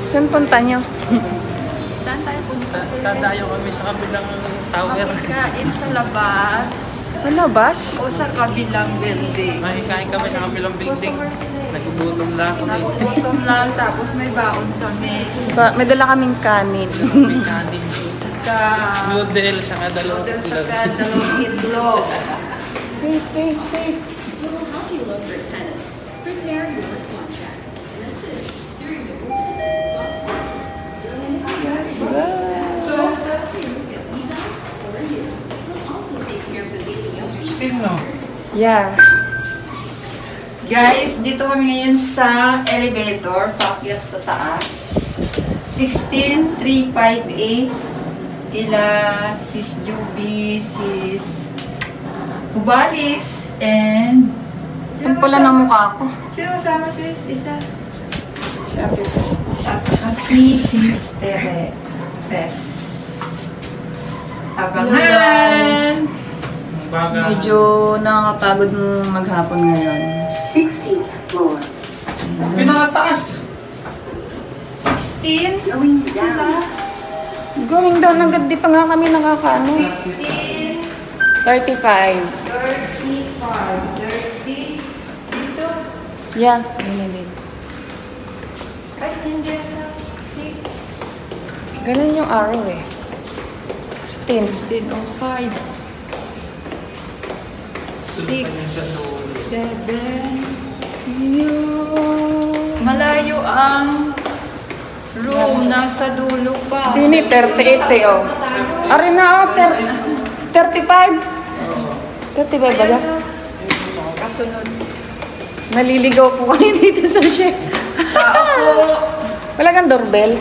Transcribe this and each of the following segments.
Saan punta nyo? Saan tayo punta? Tatayo kami sa kabilang tower. Makikain sa labas. Sa labas? O sa kabilang building. Makikain kami sa kabilang building. Nagugutom lang kami. Nagugutom lang, tapos may baon kami. May dala kaming kanin. May kanin. Saka Noodle, saka dalawang noodles, itlog. saka dalawang itlog. Wait, wait, wait. Let's go. Still no? Yeah. Guys, dito kami ngayon sa elevator, paakyat sa taas. 16358. Ila, sis Juby, sis Hubalis, and Ang pula ng mukha ko. sino kasama sis? Isa. Si Ate Ate. At saka si sis Teres. Abangan! Baga. Medyo nakakapagod maghapon ngayon. Pinakataas! 16? Sila? Going down agad, di pa nga kami nakakaano. 16, 35. 35, 30, dito. Yeah, din. Ay, hindi na. 6, Ganun yung arrow eh. 16. 16, oh, 5, 6, 7. Malayo ang room, nasa dulo pa. Dini, 38 eh, oh. Ari na, oh, 35. 35 ba yan? Kasunod. Naliligaw po kayo dito sa chef. Wala kang doorbell.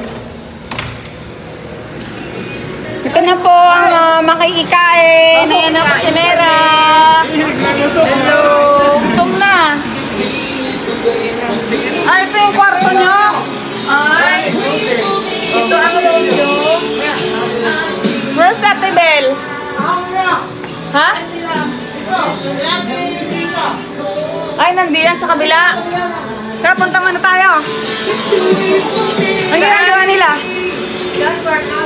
Ito na po ang makikikain. Ayan ang kusinera. Hello! Gutom na. Ah, ito yung kwarto nyo. Ay! Ito ang room. Where's Ate Bel? Ha? Ay, nandiyan sa kabila. Kaya punta muna tayo. Ang ginagawa nila? Saan kwarto?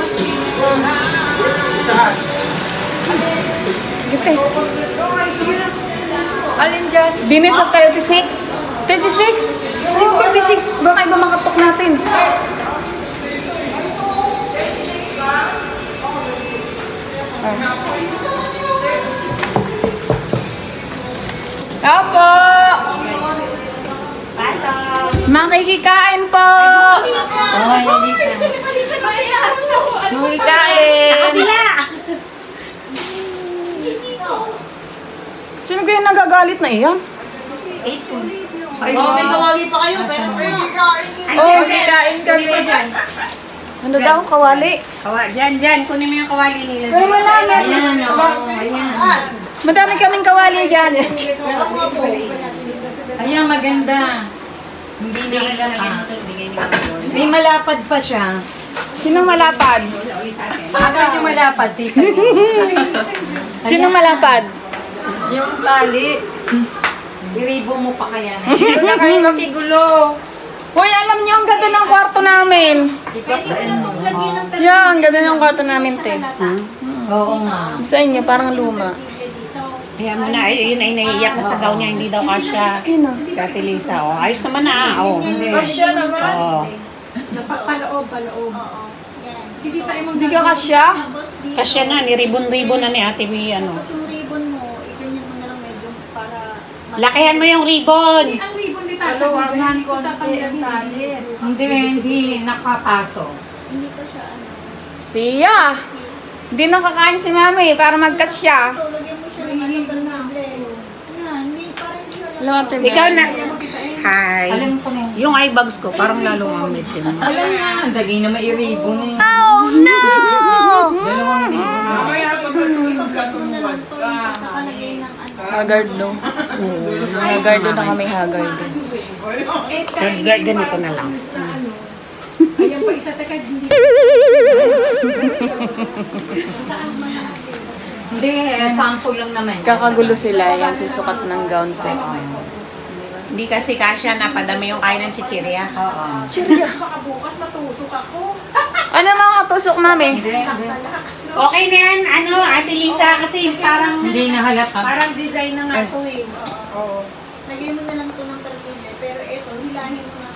Gite. Alin dyan? Dini sa 36? 36? Oh, 36. Baka iba makatok natin. 36 ba? Opo! Makikikain po! Makikikain! Sino kayo nagagalit na iyan? Ay, May kawali pa kayo, pero may kikain. oh, kain kami dyan. Ano daw, kawali? Dyan, kunin mo yung kawali nila. Ay, wala na. Madami kaming kawali dyan. Ayan, maganda. Hindi nilapa. May malapad pa siya. Sinong malapad? Asan yung malapad, tita? Sinong malapad? Yung tali. Iribo mo pa kaya. Dito na kami makigulo. Hoy, alam niyo, ang ganda ng kwarto namin. Yeah, ang ganda ng kwarto namin, te. Oo nga. Sa inyo, parang luma. Kaya mo na, yun ay naiiyak na sa gown niya, hindi daw kasya. Sino? Si Ate Lisa, oh. Ayos naman na, oh. Hindi. Asya naman. Oh. Paloob. Hindi ka kasya? Kasya na, niribon-ribon na ni Ate B, ano. Yung ribbon mo, iganyan mo na lang medyo para... Lakihan mo yung ribbon. Ang ribbon ni Kaluwangan konti ang tali. Hindi nakapasok. Hindi pa siya ano. Siya! Hindi nakakain si mami para mag-cut siya. So, lagyan mo siya ng ano, balmable. Yan, hindi parang siya lang. Alam mo, Ikaw na. Hi. Alam ko na. Yung eye bags ko, parang lalong ang medyo. Alam na, ang dali na may ribbon eh. Oh, no! Dalawang ribbon. Nakalagay ng ano. Haggard, no? Haggard na kami, haggard. Ganito na lang. Ayan pa isa, teka, hindi. Hindi, sample lang naman. Kakagulo sila. Yan, susukat ng gown ko. Hindi kasi kasya napadami yung kain ng chichirya. Chirya. Baka bukas matusok ako. Ano mga katusok, mami? Okay na yan, Ate Lisa, kasi parang Hindi na halata. parang design na nga to eh. Lagyan mo na lang ito ng tortilla. Pero ito, hilahin mo na.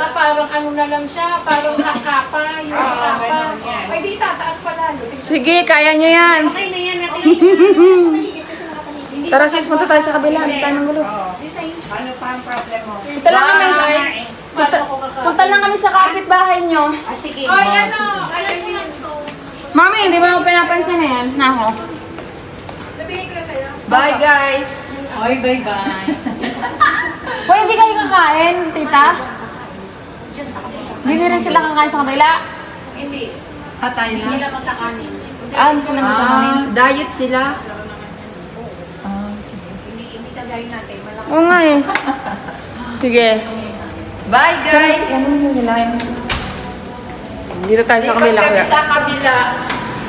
Parang ano na lang siya, parang hakapa, yung hakapa. ganun yan. Ay, di tataas pa lalo. Sige, kaya nyo yan. Okay na yan, Ate Lisa. Mahigit kasi nakapaligid. Tara sis, punta tayo sa kabila. Hindi tayo ng gulo. Design. Ano pa ang problem mo? Punta lang kami. Punta lang kami sa kapitbahay nyo. Sige. Ay, ano, alam mo lang to. Mami, hindi mo ako pinapansin eh. Alis na ako. Sabihin ko na sa'yo. Bye, guys! Ay, bye-bye. Hoy, hindi kayo kakain, tita? Hindi rin sila kakain sa kabila? Hindi. Patay Hindi na. sila magkakanin. Ah, hindi sila magkakain. Diet sila. Hindi kagaya natin. Malaki. Oo nga eh. Sige. Bye, guys! Dito tayo sa kabila. Ikot kami Kuya. sa kabila.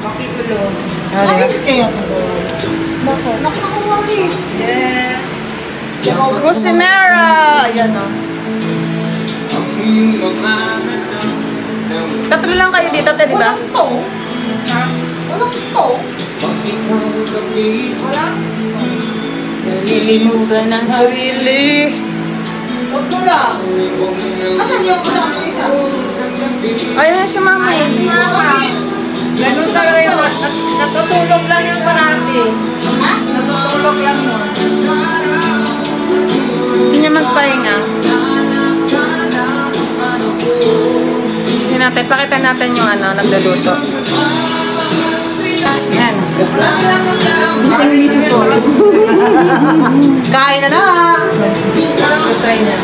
Makitulong. Ah, diba? Kaya nakakuha eh. Yes! Cusinera! Ayan o. Tatlo lang kayo dito, te, di ba? Walang to. Walang to. Wala? Nalilimutan ng sarili. Huwag mo lang. Asan yung kasama ko isa? Ayun si mama. Ay, si Mama. Ganun talaga yun. Natutulog lang yun parati. Ha? Natutulog lang yun. Gusto niya magpahinga. Hindi natin, pakita natin yung nagluluto. Yan. Bising-bising po. Kain na na. Try niya.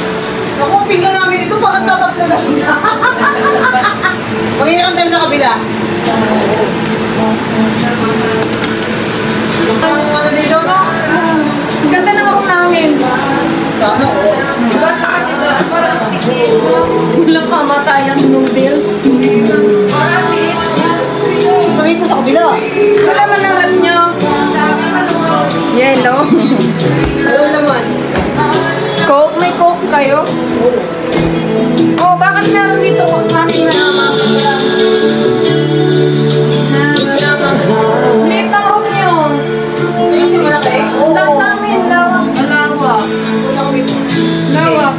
Ako, pinggan namin ito. Bakit tatatlo na? Mag-iiram tayo sa kabila. Ano dito, no? Ganda ng room namin. Sana, oo. Diba sa kanila? Parang sikil. Walang kamatayang noodles. Parati. Pakita sa kabila. Wala man ang rep nyo. Sabi pa naman. Yellow. Ano naman? Coke? May Coke kayo? Oh, bakit meron dito kami na naman? Liit ang room nyo. Ayun yung malaki. Oo. Tapos sa amin, lawak. Malawak. Punta kami. Lawak.